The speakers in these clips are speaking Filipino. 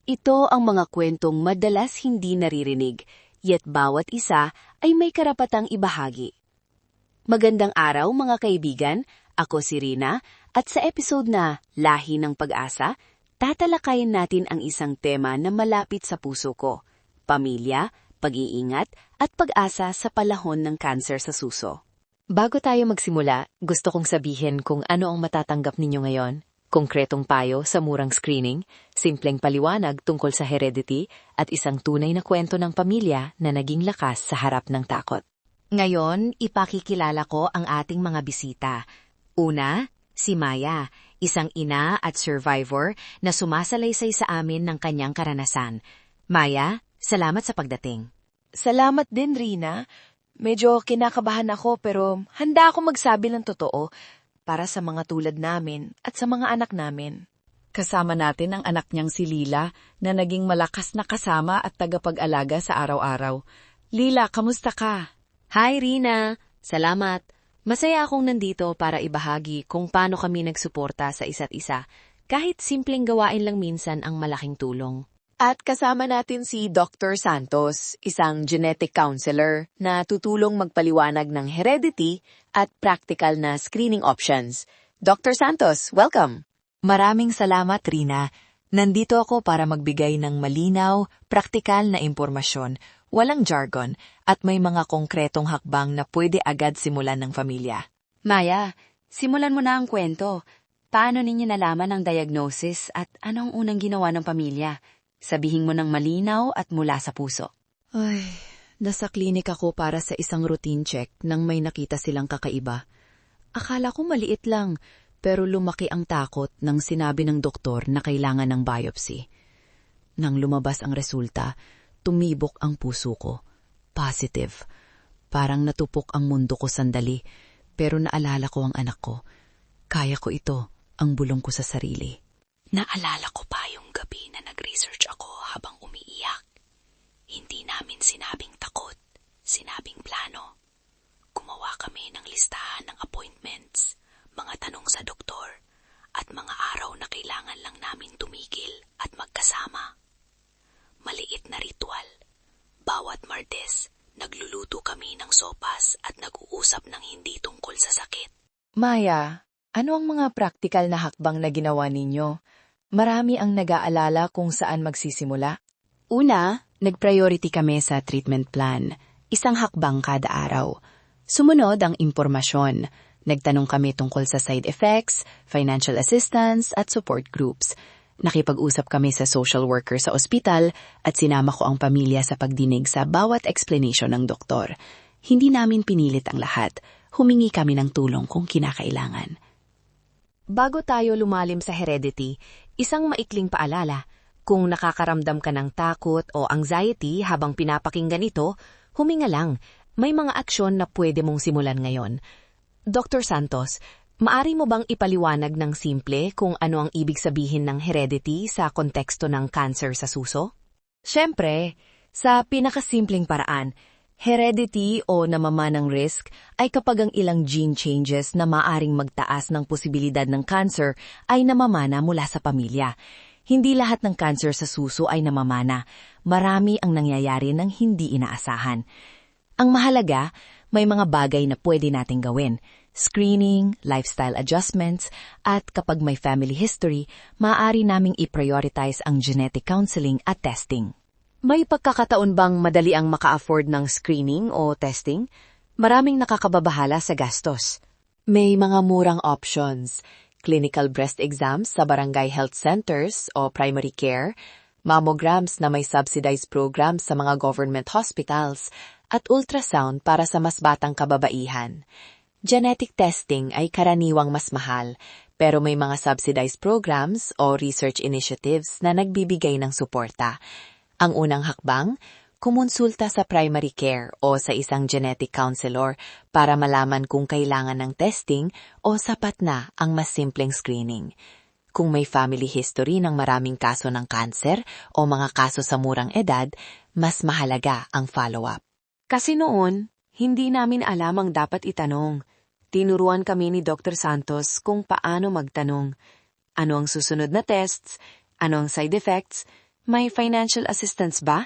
Ito ang mga kwentong madalas hindi naririnig, yet bawat isa ay may karapatang ibahagi. Magandang araw mga kaibigan, ako si Rina, at sa episode na Lahi ng Pag-asa, tatalakayin natin ang isang tema na malapit sa puso ko, pamilya, pag-iingat, at pag-asa sa panahon ng kanser sa suso. Bago tayo magsimula, gusto kong sabihin kung ano ang matatanggap ninyo ngayon. Konkretong payo sa murang screening, simpleng paliwanag tungkol sa heredity, at isang tunay na kwento ng pamilya na naging lakas sa harap ng takot. Ngayon, ipakikilala ko ang ating mga bisita. Una, si Maya, isang ina at survivor na sumasalaysay sa amin ng kanyang karanasan. Maya, salamat sa pagdating. Salamat din, Rina. Medyo kinakabahan ako pero handa ako magsabi ng totoo para sa mga tulad namin at sa mga anak namin. Kasama natin ang anak niyang si Lila na naging malakas na kasama at tagapag-alaga sa araw-araw. Lila, kamusta ka? Hi Rina, salamat. Masaya akong nandito para ibahagi kung paano kami nagsuporta sa isa't isa. Kahit simpleng gawain lang minsan ang malaking tulong. At kasama natin si Dr. Santos, isang genetic counselor na tutulong magpaliwanag ng heredity at practical na screening options. Dr. Santos, welcome! Maraming salamat, Rina. Nandito ako para magbigay ng malinaw, praktikal na impormasyon, walang jargon, at may mga konkretong hakbang na pwede agad simulan ng pamilya. Maya, simulan mo na ang kwento. Paano ninyo nalaman ang diagnosis at ano ang unang ginawa ng pamilya? Sabihin mo ng malinaw at mula sa puso. Ay, nasa klinik ako para sa isang routine check nang may nakita silang kakaiba. Akala ko maliit lang, pero lumaki ang takot nang sinabi ng doktor na kailangan ng biopsy. Nang lumabas ang resulta, tumibok ang puso ko. Positive. Parang natupok ang mundo ko sandali, pero naalala ko ang anak ko. Kaya ko ito, ang bulong ko sa sarili. Naalala ko pa yung gabi na nag-research ako habang umiiyak. Hindi namin sinabing takot, sinabing plano. Gumawa kami ng listahan ng appointments, mga tanong sa doktor, at mga araw na kailangan lang namin tumigil at magkasama. Maliit na ritual. Bawat Martes, nagluluto kami ng sopas at nag-uusap ng hindi tungkol sa sakit. Maya, ano ang mga practical na hakbang na ginawa ninyo? Marami ang nag-aalala kung saan magsisimula. Una, nag-priority kami sa treatment plan. Isang hakbang kada araw. Sumunod ang impormasyon. Nagtanong kami tungkol sa side effects, financial assistance at support groups. Nakipag-usap kami sa social worker sa ospital at sinama ko ang pamilya sa pagdinig sa bawat explanation ng doktor. Hindi namin pinilit ang lahat. Humingi kami ng tulong kung kinakailangan. Bago tayo lumalim sa heredity, isang maikling paalala. Kung nakakaramdam ka ng takot o anxiety habang pinapakinggan ito, huminga lang. May mga aksyon na pwede mong simulan ngayon. Dr. Santos, maari mo bang ipaliwanag ng simple kung ano ang ibig sabihin ng heredity sa konteksto ng cancer sa suso? Siyempre, sa pinakasimpleng paraan, heredity o namamanang risk ay kapag ang ilang gene changes na maaring magtaas ng posibilidad ng cancer ay namamana mula sa pamilya. Hindi lahat ng cancer sa suso ay namamana. Marami ang nangyayari ng hindi inaasahan. Ang mahalaga, may mga bagay na pwede nating gawin. Screening, lifestyle adjustments, at kapag may family history, maaari naming i-prioritize ang genetic counseling at testing. May pagkakataon bang madali ang maka-afford ng screening o testing? Maraming nakakababahala sa gastos. May mga murang options. Clinical breast exams sa barangay health centers o primary care, mammograms na may subsidized programs sa mga government hospitals, at ultrasound para sa mas batang kababaihan. Genetic testing ay karaniwang mas mahal, pero may mga subsidized programs o research initiatives na nagbibigay ng suporta. Ang unang hakbang, kumonsulta sa primary care o sa isang genetic counselor para malaman kung kailangan ng testing o sapat na ang mas simpleng screening. Kung may family history ng maraming kaso ng cancer o mga kaso sa murang edad, mas mahalaga ang follow-up. Kasi noon, hindi namin alam ang dapat itanong. Tinuruan kami ni Dr. Santos kung paano magtanong. Ano ang susunod na tests, ano ang side effects, May financial assistance ba?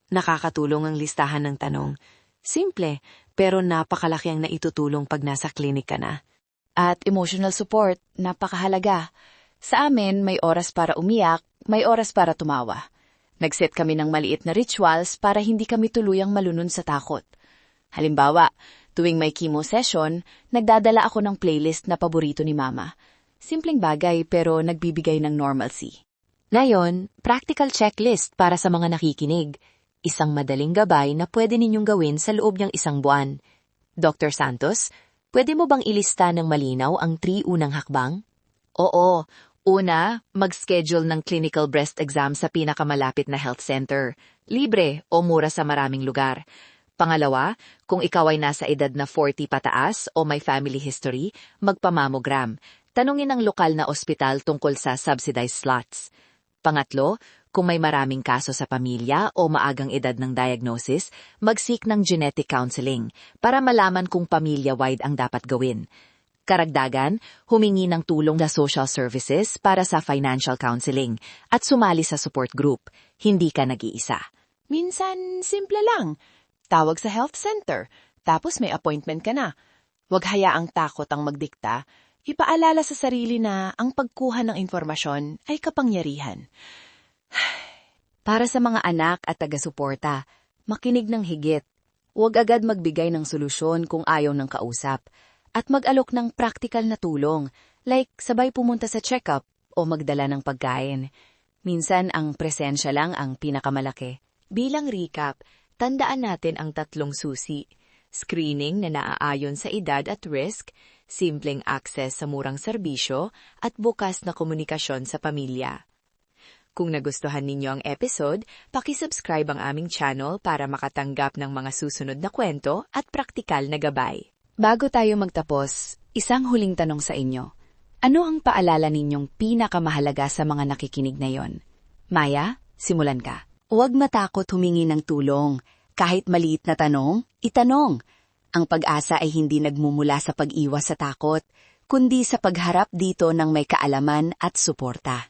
Nakakatulong ang listahan ng tanong. Simple, pero napakalaki ang naitutulong pag nasa klinik ka na. At emotional support, napakahalaga. Sa amin, may oras para umiyak, may oras para tumawa. Nag-set kami ng maliit na rituals para hindi kami tuluyang malunod sa takot. Halimbawa, tuwing may chemo session, nagdadala ako ng playlist na paborito ni Mama. Simpleng bagay pero nagbibigay ng normalcy. Ngayon, practical checklist para sa mga nakikinig. Isang madaling gabay na pwede ninyong gawin sa loob ng isang buwan. Dr. Santos, pwede mo bang ilista ng malinaw ang 3 unang hakbang? Oo. Una, mag-schedule ng clinical breast exam sa pinakamalapit na health center. Libre o mura sa maraming lugar. Pangalawa, kung ikaw ay nasa edad na 40 pataas o may family history, magpamammogram. Tanungin ang lokal na ospital tungkol sa subsidized slots. Pangatlo, kung may maraming kaso sa pamilya o maagang edad ng diagnosis, mag-seek ng genetic counseling para malaman kung pamilya-wide ang dapat gawin. Karagdagan, humingi ng tulong sa social services para sa financial counseling at sumali sa support group. Hindi ka nag-iisa. Minsan, simple lang. Tawag sa health center, tapos may appointment ka na. Huwag hayaang takot ang magdikta. Ipaalala sa sarili na ang pagkuha ng informasyon ay kapangyarihan. Para sa mga anak at taga-suporta, makinig ng higit. Huwag agad magbigay ng solusyon kung ayaw ng kausap. At mag-alok ng practical na tulong, like sabay pumunta sa check-up o magdala ng pagkain. Minsan ang presensya lang ang pinakamalaki. Bilang recap, tandaan natin ang 3 susi. Screening na naaayon sa edad at risk, simpleng access sa murang serbisyo, at bukas na komunikasyon sa pamilya. Kung nagustuhan ninyo ang episode, paki-subscribe ang aming channel para makatanggap ng mga susunod na kwento at praktikal na gabay. Bago tayo magtapos, isang huling tanong sa inyo. Ano ang paalala ninyong pinakamahalaga sa mga nakikinig na yon? Maya, simulan ka. Huwag matakot humingi ng tulong. Kahit maliit na tanong, itanong. Ang pag-asa ay hindi nagmumula sa pag-iwas sa takot, kundi sa pagharap dito ng may kaalaman at suporta.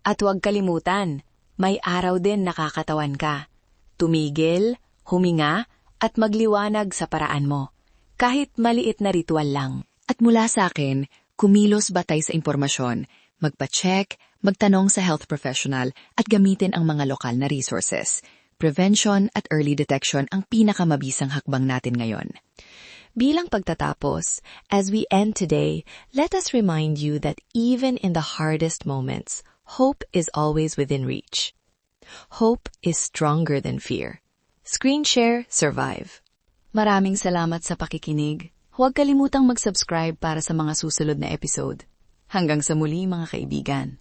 At huwag kalimutan, may araw din nakakatawan ka. Tumigil, huminga, at magliwanag sa paraan mo. Kahit maliit na ritual lang. At mula sa akin, kumilos batay sa impormasyon, magpa-check, magtanong sa health professional at gamitin ang mga lokal na resources. Prevention at early detection ang pinakamabisang hakbang natin ngayon. Bilang pagtatapos, as we end today, let us remind you that even in the hardest moments, hope is always within reach. Hope is stronger than fear. Screen share, survive. Maraming salamat sa pakikinig. Huwag kalimutang mag-subscribe para sa mga susunod na episode. Hanggang sa muli mga kaibigan.